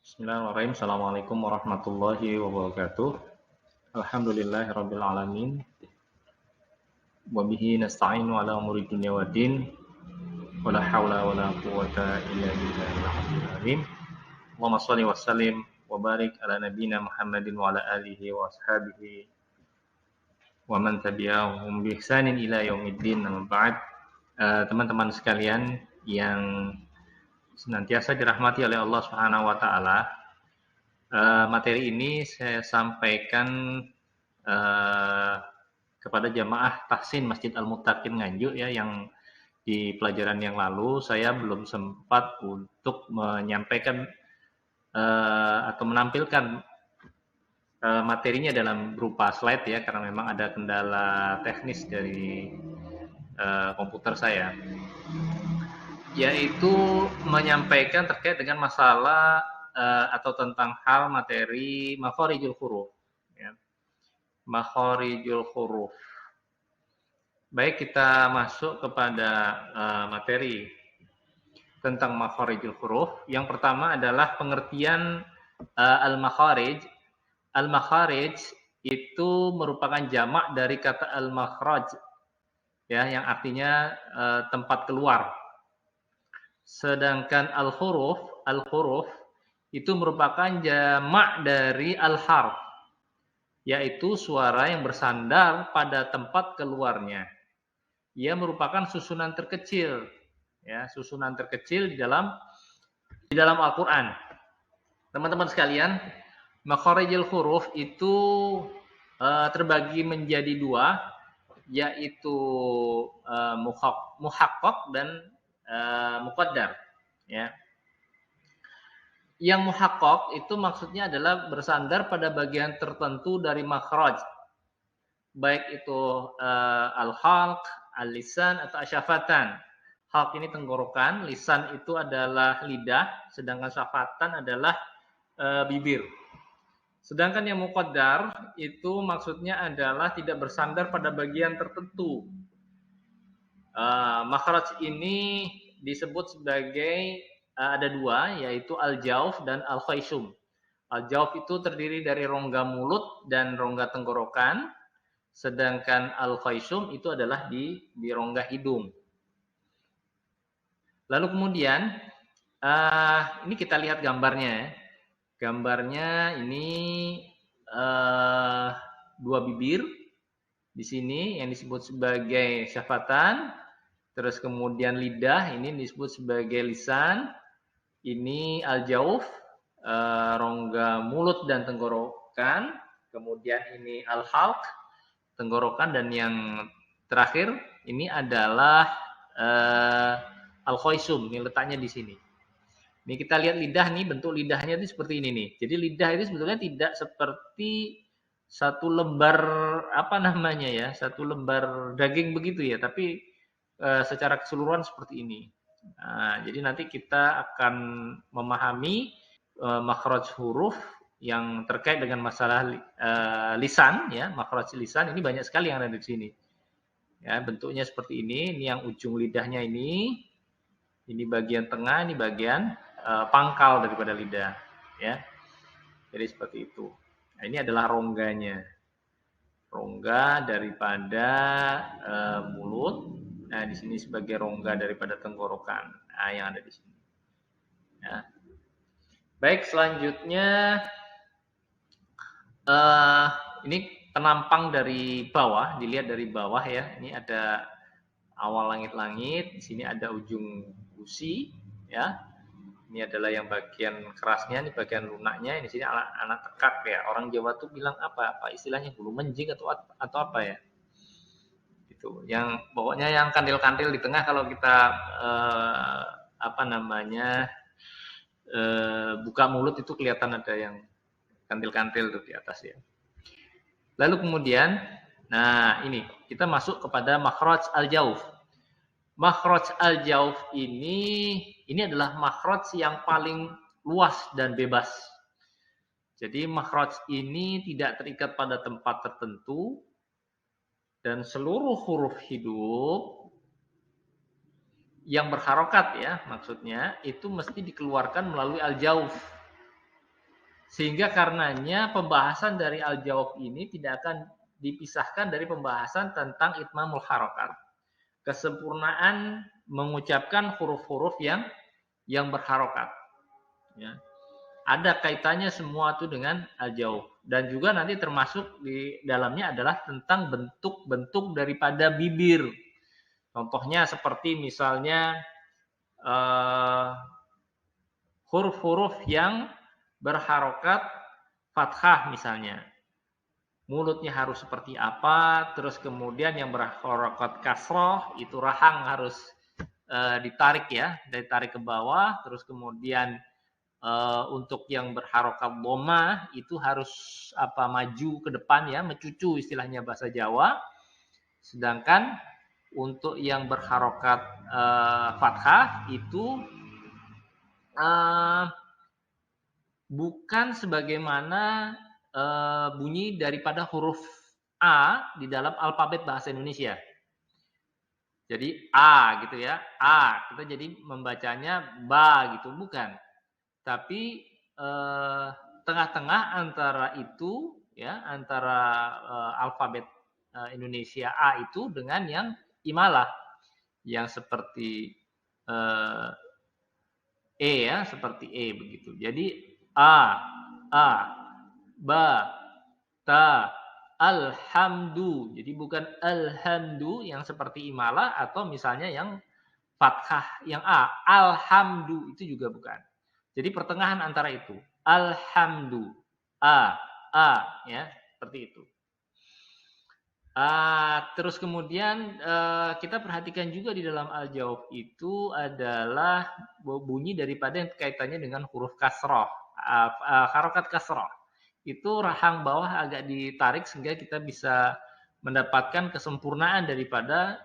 Bismillahirrahmanirrahim. Assalamualaikum warahmatullahi wabarakatuh. Alhamdulillahirabbil alamin. Wa bihi nasta'inu ala umuri dunya waddin. Wala haula wala quwwata illa billahil aliyyil azim. Allahumma shalli wa sallim wa barik ala nabiyyina Muhammadin wa ala alihi wa ashabihi wa man tabi'ahum bi ihsanin ila yaumiddin. Amma ba'd. Teman-teman sekalian yang senantiasa dirahmati oleh Allah Subhanahu wa taala, materi ini saya sampaikan kepada jamaah tahsin Masjid Al-Muttaqin Nganjuk ya, yang di pelajaran yang lalu saya belum sempat untuk menyampaikan atau menampilkan materinya dalam berupa slide ya, karena memang ada kendala teknis dari komputer saya, yaitu menyampaikan terkait dengan masalah atau tentang hal materi makharijul huruf ya. Makharijul huruf. Baik, kita masuk kepada materi tentang makharijul huruf. Yang pertama adalah pengertian al-makharij. Al-makharij itu merupakan jamak dari kata al-makhraj ya, yang artinya tempat keluar. Sedangkan al-huruf itu merupakan jamak dari al-harf, yaitu suara yang bersandar pada tempat keluarnya. Ia merupakan susunan terkecil, ya, susunan terkecil di dalam Al-Quran. Teman-teman sekalian, makharijul huruf itu terbagi menjadi dua, yaitu muhaqqaq dan muqaddar ya. Yang muhaqqaq itu maksudnya adalah bersandar pada bagian tertentu dari makhraj, baik itu al-halq, al-lisan atau asyafatan. Halq ini tenggorokan, lisan itu adalah lidah, sedangkan syafatan adalah bibir. Sedangkan yang muqaddar itu maksudnya adalah tidak bersandar pada bagian tertentu. Makhraj ini disebut sebagai ada dua, yaitu al-jauf dan al-khaysum. Al-jauf itu terdiri dari rongga mulut dan rongga tenggorokan, sedangkan al-khaysum itu adalah di rongga hidung. Lalu kemudian ini kita lihat gambarnya. Gambarnya ini dua bibir di sini yang disebut sebagai syafatan. Terus kemudian lidah ini disebut sebagai lisan. Ini al-jauf, rongga mulut dan tenggorokan. Kemudian ini al-halq, tenggorokan, dan yang terakhir ini adalah al-khaysum, yang letaknya di sini. Ini kita lihat lidah nih, bentuk lidahnya itu seperti ini nih. Jadi lidah itu sebetulnya tidak seperti satu lembar satu lembar daging begitu ya, tapi secara keseluruhan seperti ini. Nah, jadi nanti kita akan memahami makhraj huruf yang terkait dengan masalah lisan ya, makhraj lisan ini banyak sekali yang ada di sini. Ya, bentuknya seperti ini. Ini yang ujung lidahnya ini bagian tengah, ini bagian pangkal daripada lidah ya. Jadi seperti itu. Nah, ini adalah rongganya. Rongga daripada mulut. Nah, di sini sebagai rongga daripada tenggorokan. Nah, yang ada di sini. Ya. Baik, selanjutnya ini penampang dari bawah, dilihat dari bawah ya. Ini ada awal langit-langit, di sini ada ujung gusi ya. Ini adalah yang bagian kerasnya, ini bagian lunaknya, ini sini anak tekak ya. Orang Jawa tuh bilang apa istilahnya, bulu menjing atau apa ya. Gitu. Yang pokoknya yang kantil-kantil di tengah, kalau kita buka mulut itu kelihatan ada yang kantil-kantil tuh di atas ya. Lalu kemudian, nah ini kita masuk kepada makhraj al-jauf. Makhraj al-jauf ini adalah makhraj yang paling luas dan bebas. Jadi makhraj ini tidak terikat pada tempat tertentu, dan seluruh huruf hidup yang berharokat ya, maksudnya itu mesti dikeluarkan melalui al-jauf. Sehingga karenanya pembahasan dari al-jawf ini tidak akan dipisahkan dari pembahasan tentang itmamul harokat. Kesempurnaan mengucapkan huruf-huruf yang berharokat. Ya. Ada kaitannya semua itu dengan al-jawf. Dan juga nanti termasuk di dalamnya adalah tentang bentuk-bentuk daripada bibir. Contohnya seperti misalnya huruf-huruf yang berharokat fathah misalnya. Mulutnya harus seperti apa, terus kemudian yang berharokat kasroh, itu rahang harus ditarik ya, ditarik ke bawah, terus kemudian untuk yang berharokat dhamma itu harus maju ke depan ya, mencucu istilahnya bahasa Jawa. Sedangkan untuk yang berharokat fathah itu bukan sebagaimana bunyi daripada huruf A di dalam alfabet bahasa Indonesia. Jadi A gitu ya, A kita jadi membacanya ba gitu, bukan. Tapi tengah-tengah antara itu ya, antara alfabet Indonesia A itu dengan yang imalah yang seperti E ya, seperti E begitu. Jadi A, ba, ta, alhamdu. Jadi bukan alhamdu yang seperti imalah atau misalnya yang fathah yang A, alhamdu itu juga bukan. Jadi pertengahan antara itu. Alhamdu, a ya, seperti itu. Terus kemudian kita perhatikan juga di dalam al-jawf itu adalah bunyi daripada yang kaitannya dengan huruf kasroh, harokat kasroh. Itu rahang bawah agak ditarik sehingga kita bisa mendapatkan kesempurnaan daripada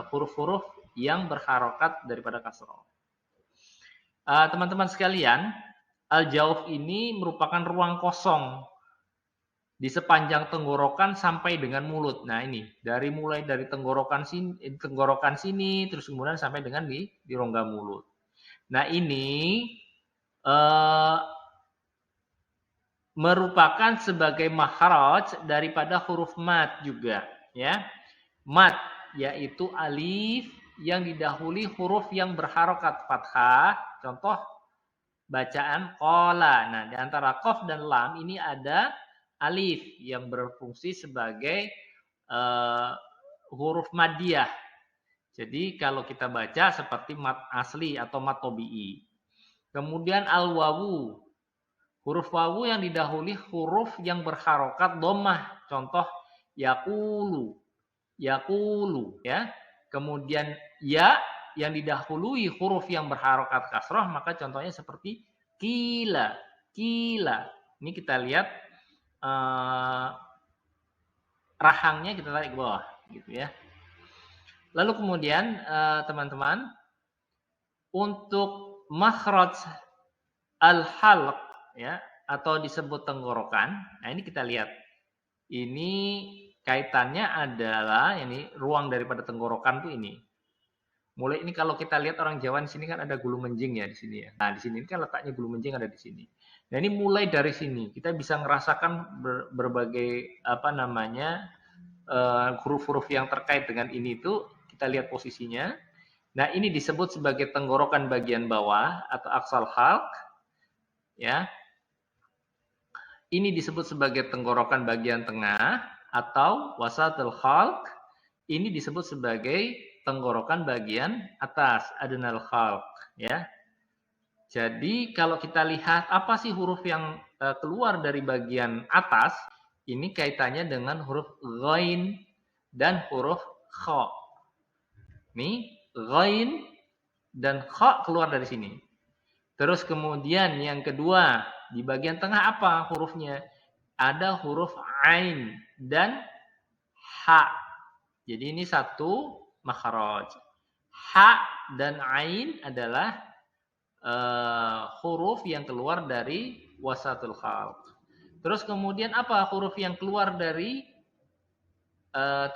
huruf-huruf yang berharokat daripada kasroh. Teman-teman sekalian, al-jawf ini merupakan ruang kosong di sepanjang tenggorokan sampai dengan mulut. Nah ini, mulai dari tenggorokan sini, terus kemudian sampai dengan di rongga mulut. Nah ini merupakan sebagai makhraj daripada huruf mad juga, ya. Mad yaitu alif yang didahului huruf yang berharokat fathah. Contoh bacaan qala. Nah di antara qaf dan lam ini ada alif yang berfungsi sebagai huruf madiyah. Jadi kalau kita baca seperti mad asli atau mad tabi'i. Kemudian al-wawu. Huruf wawu yang didahului huruf yang berharokat dhammah. Contoh yaqulu. Yaqulu ya. Kemudian ya yang didahului huruf yang berharokat kasroh, maka contohnya seperti kila. Kila. Ini kita lihat rahangnya kita tarik ke bawah gitu ya. Lalu kemudian teman-teman untuk makhraj al-halq ya atau disebut tenggorokan. Nah ini kita lihat. Ini kaitannya adalah ini ruang daripada tenggorokan tuh ini. Mulai ini kalau kita lihat orang Jawa di sini kan ada gulu menjing ya di sini ya. Nah di sini kan letaknya gulu menjing ada di sini. Nah ini mulai dari sini kita bisa merasakan berbagai huruf-huruf yang terkait dengan ini itu kita lihat posisinya. Nah ini disebut sebagai tenggorokan bagian bawah atau aqsal halq ya. Ini disebut sebagai tenggorokan bagian tengah atau wasatul halq. Ini disebut sebagai tenggorokan bagian atas adnal halq ya. Jadi kalau kita lihat apa sih huruf yang keluar dari bagian atas, ini kaitannya dengan huruf ghain dan huruf kha. Nih, ghain dan kha keluar dari sini. Terus kemudian yang kedua, di bagian tengah apa hurufnya? Ada huruf ain dan ha. Jadi ini satu makhraj. Ha dan ain adalah huruf yang keluar dari wasatul khalq. Terus kemudian apa huruf yang keluar dari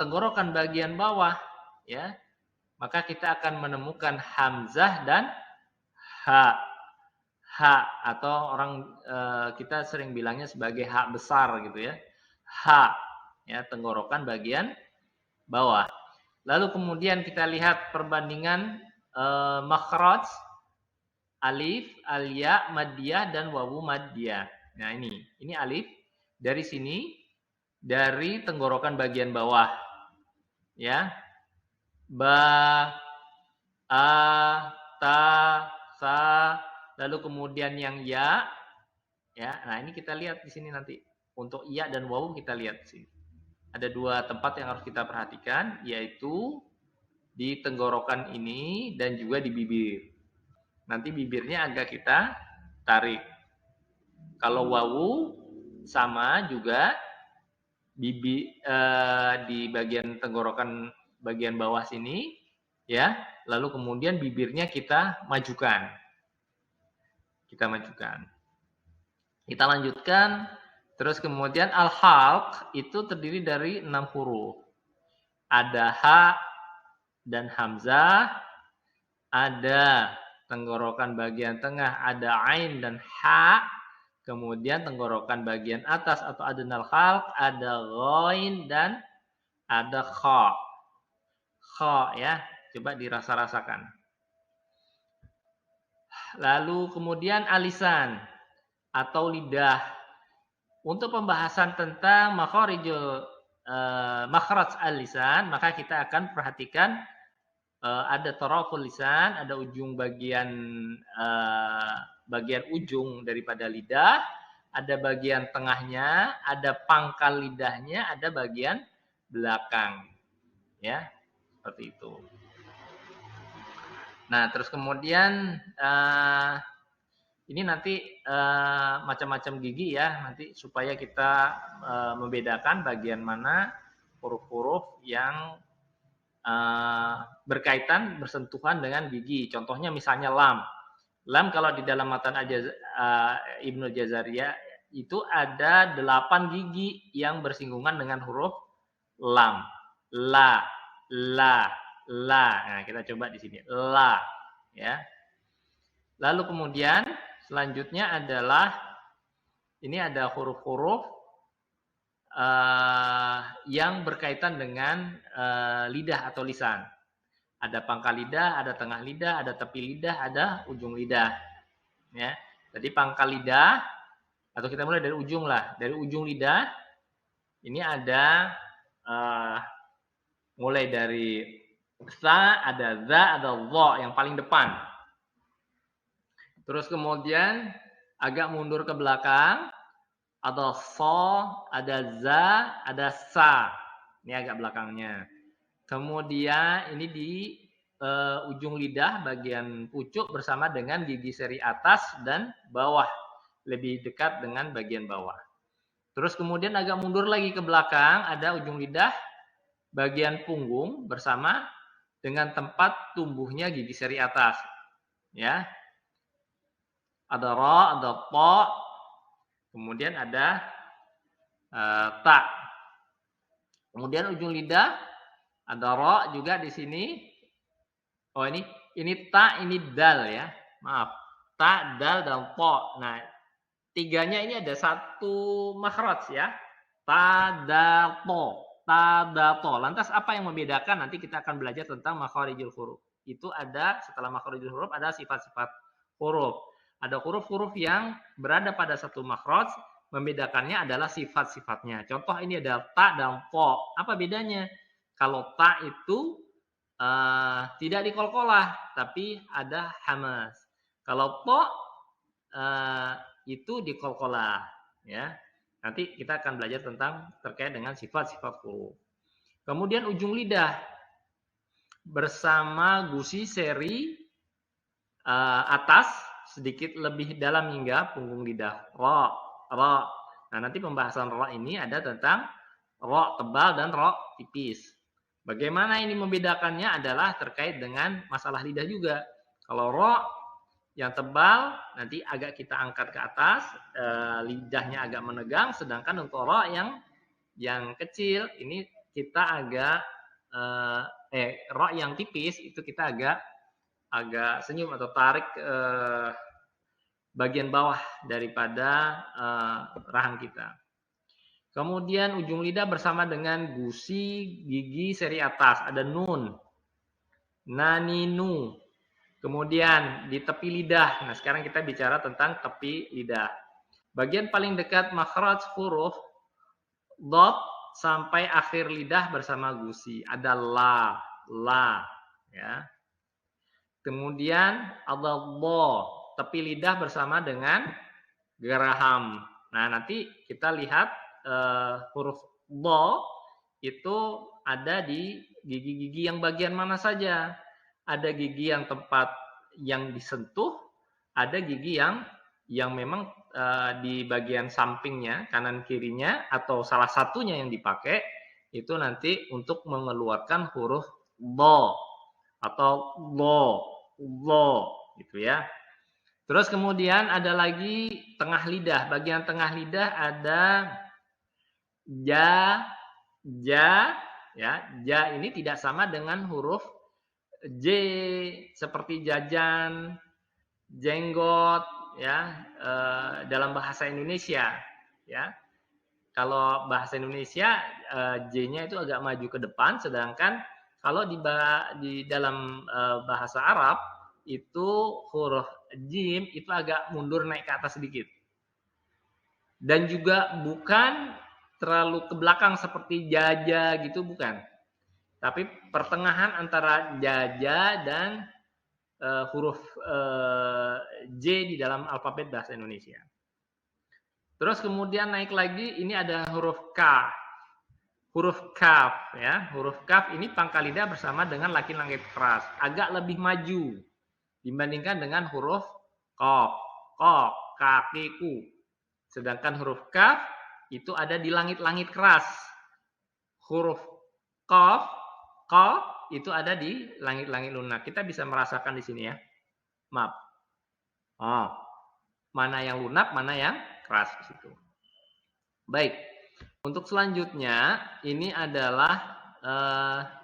tenggorokan bagian bawah ya? Maka kita akan menemukan hamzah dan ha. H atau orang kita sering bilangnya sebagai H besar gitu ya. H ya, tenggorokan bagian bawah. Lalu kemudian kita lihat perbandingan makhraj alif, alya, maddiyah dan wawu maddiyah. Nah, ini alif dari sini dari tenggorokan bagian bawah. Ya. Ba, a, ta, sa, lalu kemudian yang ya. Nah, ini kita lihat di sini nanti. Untuk ya dan wawu kita lihat sih. Ada dua tempat yang harus kita perhatikan, yaitu di tenggorokan ini dan juga di bibir. Nanti bibirnya agak kita tarik. Kalau wawu sama juga di bagian tenggorokan bagian bawah sini, ya. Lalu kemudian bibirnya kita majukan. Kita lanjutkan. Terus kemudian al-halq itu terdiri dari 6 huruf. Ada ha dan hamzah, ada tenggorokan bagian tengah, ada ain dan ha, kemudian tenggorokan bagian atas atau adnal khalq, ada ghain dan ada kha. Kha ya, coba dirasa-rasakan. Lalu kemudian alisan atau lidah. Untuk pembahasan tentang makharijul makhraj al-lisan, maka kita akan perhatikan ada taraful lisan, ada ujung bagian ujung daripada lidah, ada bagian tengahnya, ada pangkal lidahnya, ada bagian belakang. Ya, seperti itu. Nah, terus kemudian ini nanti macam-macam gigi ya, nanti supaya kita membedakan bagian mana huruf-huruf yang berkaitan, bersentuhan dengan gigi. Contohnya misalnya lam. Lam kalau di dalam matan Ibnu Jazariyah itu ada 8 gigi yang bersinggungan dengan huruf lam. La, la, la. Nah, kita coba di sini. La, ya. Lalu kemudian selanjutnya adalah ini ada huruf-huruf yang berkaitan dengan lidah atau lisan. Ada pangkal lidah, ada tengah lidah, ada tepi lidah, ada ujung lidah. Ya, jadi pangkal lidah atau kita mulai dari ujung lah. Dari ujung lidah ini ada mulai dari sa, ada za, ada dha yang paling depan. Terus kemudian agak mundur ke belakang, ada so, ada za, ada sa. Ini agak belakangnya. Kemudian ini di ujung lidah bagian pucuk bersama dengan gigi seri atas dan bawah. Lebih dekat dengan bagian bawah. Terus kemudian agak mundur lagi ke belakang, ada ujung lidah bagian punggung bersama dengan tempat tumbuhnya gigi seri atas. Ya. Ada ra, ada ta, kemudian ada ta. Kemudian ujung lidah ada ra juga di sini. Oh ini ta, ini dal ya. Maaf. Ta, dal dan ta. Nah, tiganya ini ada satu makhraj ya. Ta, da, to. Ta, da, to. Lantas apa yang membedakan? Nanti kita akan belajar tentang makharijul huruf. Itu ada setelah makharijul huruf ada sifat-sifat huruf. Ada huruf-huruf yang berada pada satu makhraj, membedakannya adalah sifat-sifatnya. Contoh ini ada ta dan po. Apa bedanya? Kalau ta itu tidak dikolkolah, tapi ada hamas. Kalau po itu dikolkolah. Ya. Nanti kita akan belajar tentang terkait dengan sifat-sifat huruf. Kemudian ujung lidah bersama gusi seri atas sedikit lebih dalam hingga punggung lidah. Ra, ra. Nah, nanti pembahasan ra ini ada tentang ra tebal dan ra tipis. Bagaimana ini membedakannya adalah terkait dengan masalah lidah juga. Kalau ra yang tebal nanti agak kita angkat ke atas, lidahnya agak menegang, sedangkan untuk ra yang kecil ini kita agak ra yang tipis itu kita agak senyum atau tarik bagian bawah daripada rahang kita. Kemudian ujung lidah bersama dengan gusi gigi seri atas, ada nun, naninu. Kemudian di tepi lidah. Nah, sekarang kita bicara tentang tepi lidah. Bagian paling dekat makhraj huruf dot sampai akhir lidah bersama gusi, ada la, ya. Kemudian ada lo, tepi lidah bersama dengan geraham. Nah, nanti kita lihat huruf lo itu ada di gigi-gigi yang bagian mana saja. Ada gigi yang tempat yang disentuh, ada gigi yang memang di bagian sampingnya, kanan kirinya, atau salah satunya yang dipakai, itu nanti untuk mengeluarkan huruf lo atau lo gitu ya. Terus kemudian ada lagi tengah lidah. Bagian tengah lidah ada ja, ya. Ja ini tidak sama dengan huruf J seperti jajan, jenggot, ya, dalam bahasa Indonesia, ya. Kalau bahasa Indonesia J-nya itu agak maju ke depan, sedangkan kalau di dalam bahasa Arab itu huruf jim itu agak mundur naik ke atas sedikit. Dan juga bukan terlalu ke belakang seperti jaja gitu, bukan. Tapi pertengahan antara jaja dan huruf J di dalam alfabet bahasa Indonesia. Terus kemudian naik lagi, ini ada huruf K. Huruf kaf, ya. Huruf kaf ini pangkal lidah bersama dengan langit-langit keras. Agak lebih maju dibandingkan dengan huruf kof, kakiku. Sedangkan huruf kaf itu ada di langit-langit keras. Huruf kof itu ada di langit-langit lunak. Kita bisa merasakan di sini ya. Maaf. Oh, mana yang lunak, mana yang keras di situ. Baik. Untuk selanjutnya ini adalah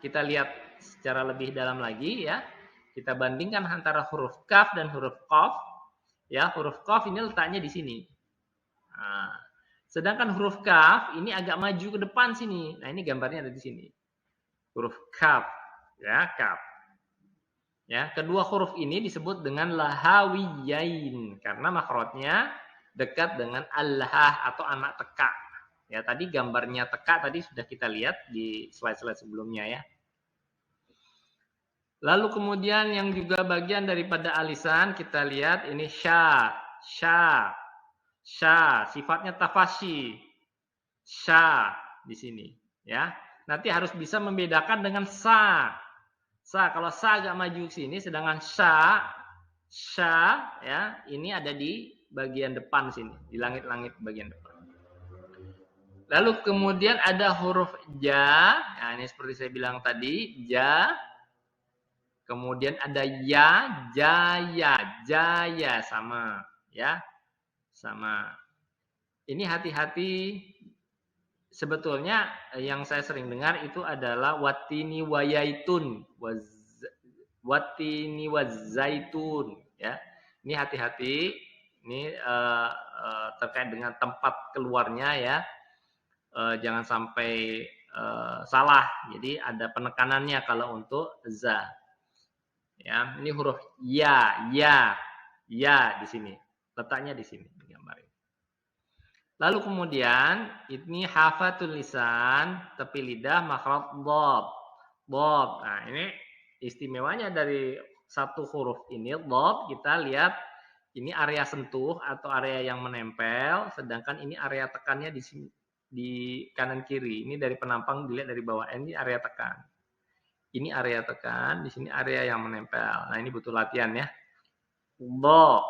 kita lihat secara lebih dalam lagi ya. Kita bandingkan antara huruf kaf dan huruf qaf. Ya, huruf qaf ini letaknya di sini. Nah, sedangkan huruf kaf ini agak maju ke depan sini. Nah, ini gambarnya ada di sini. Huruf kaf, ya, kaf. Ya, kedua huruf ini disebut dengan lahawiyain karena makhrajnya dekat dengan al-ha atau anak teka. Ya, tadi gambarnya teka tadi sudah kita lihat di slide-slide sebelumnya ya. Lalu kemudian yang juga bagian daripada alisan kita lihat ini sya, sifatnya tafashi. Sya di sini ya. Nanti harus bisa membedakan dengan sa. Kalau sa agak maju ke sini, sedangkan sya ya, ini ada di bagian depan sini, di langit-langit bagian depan. Lalu kemudian ada huruf ja, nah ini seperti saya bilang tadi, ja. Kemudian ada ya, jaya, sama, ya, sama. Ini hati-hati. Sebetulnya yang saya sering dengar itu adalah watini wayaitun, watini wazaitun, ya. Ini hati-hati. Ini terkait dengan tempat keluarnya ya. Jangan sampai salah. Jadi ada penekanannya kalau untuk za. Ya, ini huruf ya di sini. Letaknya di sini gambar. Lalu kemudian ini hafatul lisan, tepi lidah makhraj dhad. Nah, ini istimewanya dari satu huruf ini dhad, kita lihat ini area sentuh atau area yang menempel, sedangkan ini area tekannya di sini, di kanan kiri. Ini dari penampang dilihat dari bawah, ini area tekan. Ini area tekan, di sini area yang menempel. Nah, ini butuh latihan ya. Do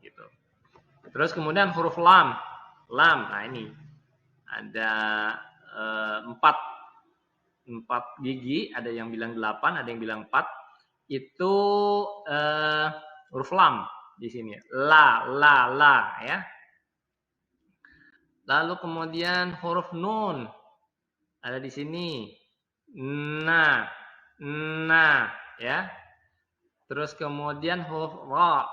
gitu. Terus kemudian huruf lam. Nah, ini ada 4 gigi, ada yang bilang 8, ada yang bilang 4. Itu huruf lam di sini. La ya. Lalu kemudian huruf nun ada di sini. Nah, ya. Terus kemudian huruf ra,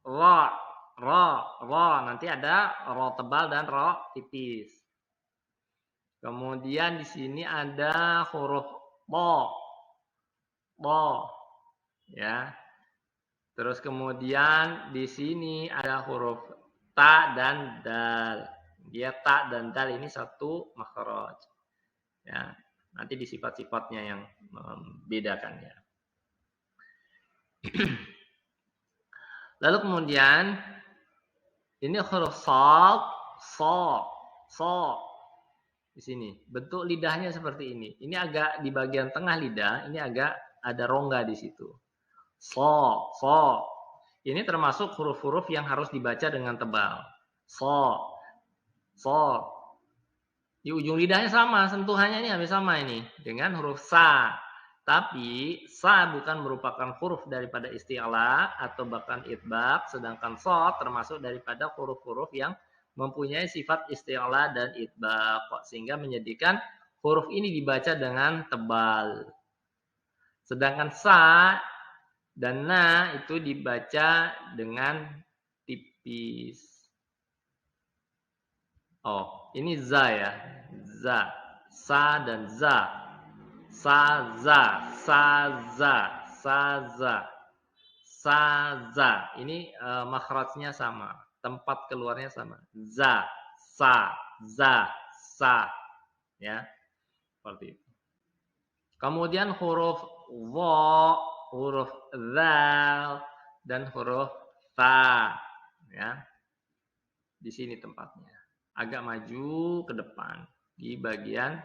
ra, ra, ra. Nanti ada ra tebal dan ra tipis. Kemudian di sini ada huruf bo, bo, ya. Terus kemudian di sini ada huruf ta dan dal. Dia ta dan dal ini satu makhraj. Ya, nanti di sifat-sifatnya yang membedakannya. Lalu kemudian ini huruf sad, so, so. Di sini bentuk lidahnya seperti ini. Ini agak di bagian tengah lidah, ini agak ada rongga di situ. So, so. Ini termasuk huruf-huruf yang harus dibaca dengan tebal. So, so. Di ujung lidahnya sama, sentuhannya ini hampir sama ini dengan huruf sa. Tapi sa bukan merupakan huruf daripada isti'la atau bahkan itbaq, sedangkan so termasuk daripada huruf-huruf yang mempunyai sifat isti'la dan itbaq, sehingga menjadikan huruf ini dibaca dengan tebal. Sedangkan sa dan na itu dibaca dengan tipis. Oh, ini za ya. Za. Sa dan za. Sa, za. Sa, za. Sa, za. Sa, za. Ini makhrajnya sama. Tempat keluarnya sama. Za, sa, za, sa. Ya. Seperti itu. Kemudian huruf wa, huruf dzal, dan huruf ta. Ya. Di sini tempatnya. Agak maju ke depan di bagian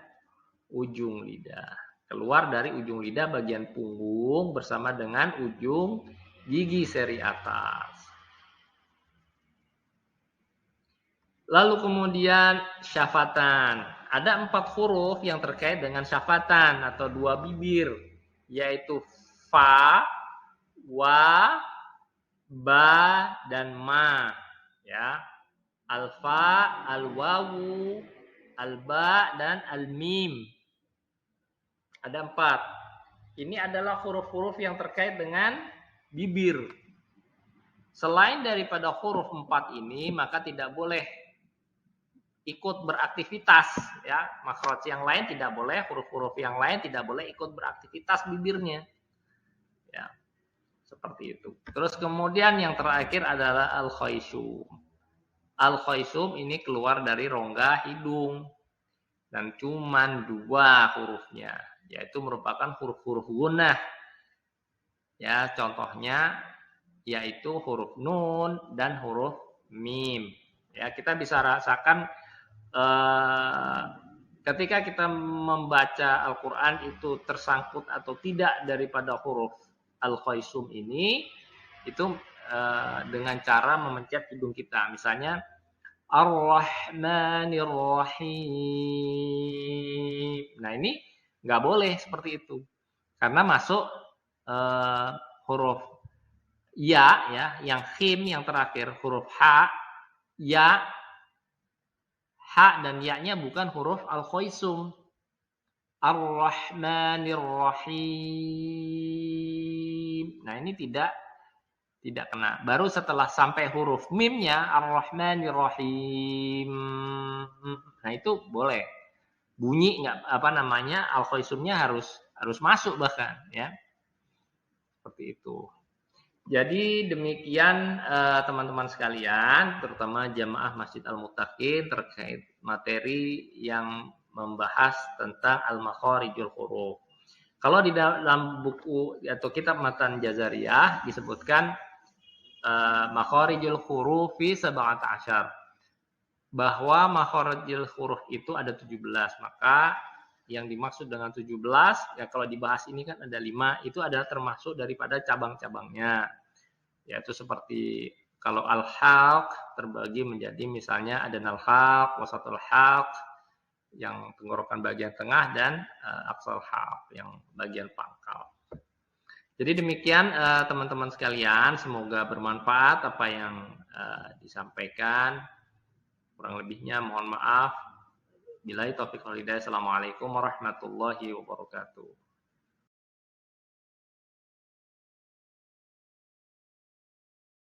ujung lidah. Keluar dari ujung lidah bagian punggung bersama dengan ujung gigi seri atas. Lalu kemudian syafatan. Ada 4 huruf yang terkait dengan syafatan atau 2 bibir, yaitu fa, wa, ba, dan ma. Ya. Alfa, al-wawu, al-ba, dan al-mim. Ada 4. Ini adalah huruf-huruf yang terkait dengan bibir. Selain daripada huruf 4 ini, maka tidak boleh ikut beraktivitas. Ya, makhraj yang lain tidak boleh, huruf-huruf yang lain tidak boleh ikut beraktivitas bibirnya. Ya, seperti itu. Terus kemudian yang terakhir adalah al-khaysum. Al-khaysum ini keluar dari rongga hidung dan cuman 2 hurufnya, yaitu merupakan huruf-huruf gunnah. Ya, contohnya yaitu huruf nun dan huruf mim. Ya, kita bisa rasakan ketika kita membaca Al-Qur'an itu tersangkut atau tidak daripada huruf al-khaysum ini, itu dengan cara memencet hidung kita. Misalnya Ar-Rahmanir Rahim. Nah, ini nggak boleh seperti itu. Karena masuk huruf ya, yang khim yang terakhir, huruf ha, ya, ha dan ya-nya bukan huruf al-khaysum. Ar-Rahmanir Rahim. Nah, ini tidak kena. Baru setelah sampai huruf mimnya Ar-Rahmanir Rahim. Nah, itu boleh. Bunyi enggak al-khaysumnya harus masuk bahkan, ya. Seperti itu. Jadi demikian teman-teman sekalian, terutama jamaah Masjid Al-Muttaqin terkait materi yang membahas tentang al-makharijul huruf. Kalau di dalam buku atau kitab Matan Jazariyah disebutkan makharijul hurufi 17, bahwa makharijul huruf itu ada 17. Maka yang dimaksud dengan 17, ya kalau dibahas ini kan ada 5, itu adalah termasuk daripada cabang-cabangnya. Yaitu seperti kalau al-halq terbagi menjadi misalnya adanal halq, wasatul halq yang tenggorokan bagian tengah, dan aqsal halq yang bagian pangkal. Jadi demikian teman-teman sekalian, semoga bermanfaat apa yang disampaikan. Kurang lebihnya mohon maaf. Billahi taufiq wal hidayah. Assalamualaikum warahmatullahi wabarakatuh.